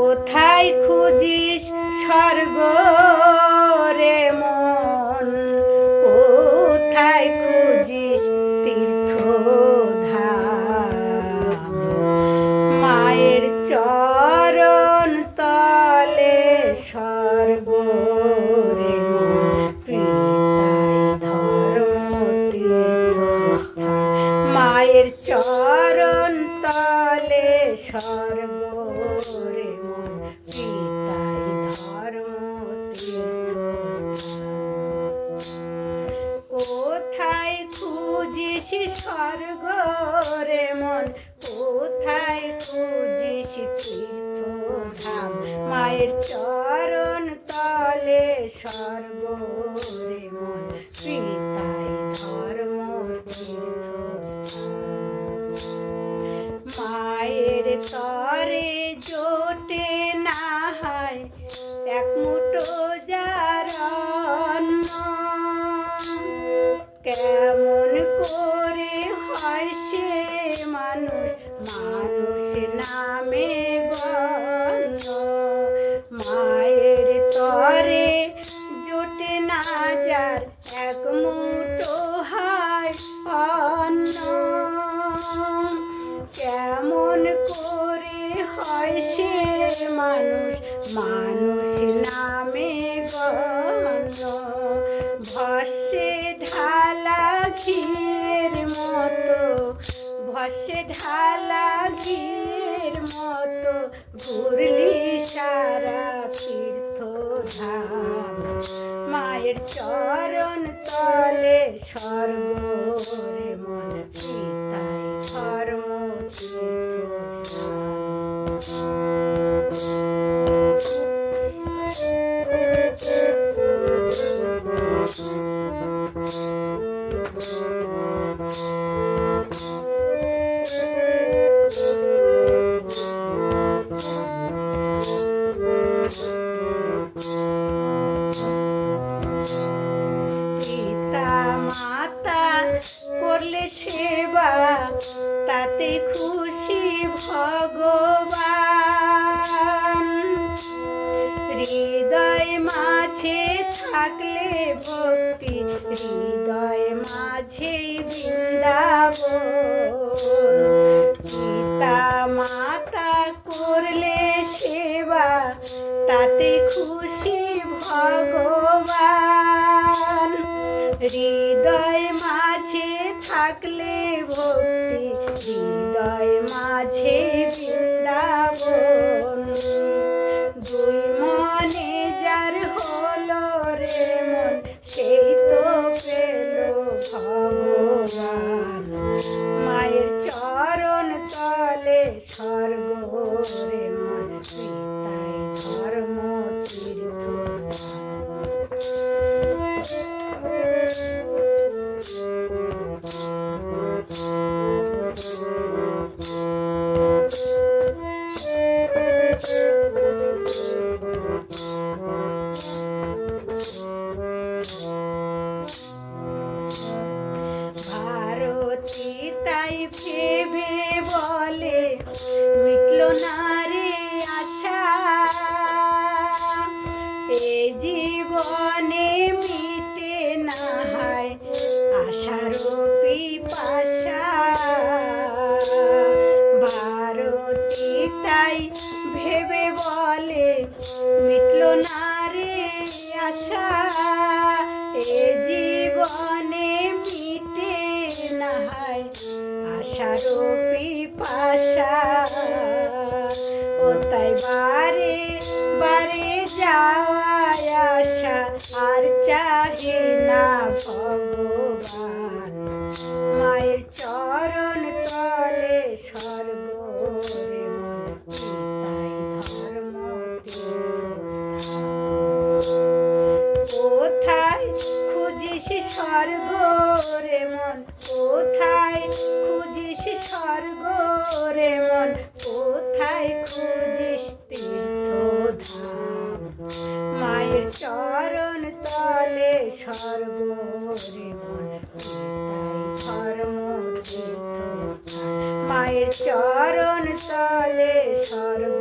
কোথায় খুঁজিস স্বর্গ রে মন, কোথায় খুঁজিস তীর্থধাম? মায়ের চরণ তলে স্বর্গ রে মন, পিতাই ধর্ম তীর্থস্থান। মায়ের চরণ তলে স্বর্গ রে মন, পিতাই ধর্ম তীর্থস্থান। কোথায় খুঁজিস স্বর্গ রে মন, কোথায় খুঁজিস তীর্থধাম? মায়ের চরণ তলে স্বর্গ রে মন, পিতাই ধর্ম তীর্থস্থান। মায়ের তরে জোটে না হয় এক মুঠো যার অন্ন, কেমন করে হয় সে মানুষ, মানুষ নামে গণ্য? মায়ের তরে জোটে না যার এক মুঠো হয় অন্ন, কেমন করে হয় সে মানুষ, মানুষ নামে গণ্য? ভস্যে ঢালা ঘিয়ের মতো, ভস্যে ঢালা ঘিয়ের মতো ঘুরলি সারা তীর্থধাম। মায়ের চরণ তলে স্বর্গ রে মন, পিতাই ধর্ম তীর্থস্থান। পিতা মাতা করলে সেবা, তাতে খুশি ভগবান। হৃদয় মাঝে থাকলে ভক্তি, হৃদয় মাঝে বৃন্দাবন। পিতা মাতা করলে সেবা, তাতে খুশি ভগবান। হৃদয় মাঝে থাকলে ভক্তি, হৃদয় মাঝে বৃন্দাবন। দুই মনে যার হলো রে মন, সেই তো পেল ভগবান। মায়ের চরণ তলে স্বর্গ রে মন, পিতাই ধর্ম তীর্থস্থান। ভারতী তাই ভেবে বলে, মিটল না রে আশা, এ জীবনে মিটে না হয় আশার পিপাসা। ভারতী তাই ভেবে বলে, মিটল না রে আশা, এ জীবনে মিটে না হয় আশার পিপাসা। ও তাই বারে বারে যাওয়ায় আশা, আর চাহে না ভগবান। মায়ের চরণ তলে স্বর্গ রে মন, পিতাই ধর্ম তীর্থস্থান। কোথায় খুঁজিস স্বর্গ রে মন, কোথায় খুঁজিস স্বর্গ রে মন, কোথায় খুঁজিস তীর্থধাম? মায়ের চরণ তলে স্বর্গ রে মন, পিতাই ধর্ম তীর্থস্থান। মায়ের চরণ তলে স্বর্গ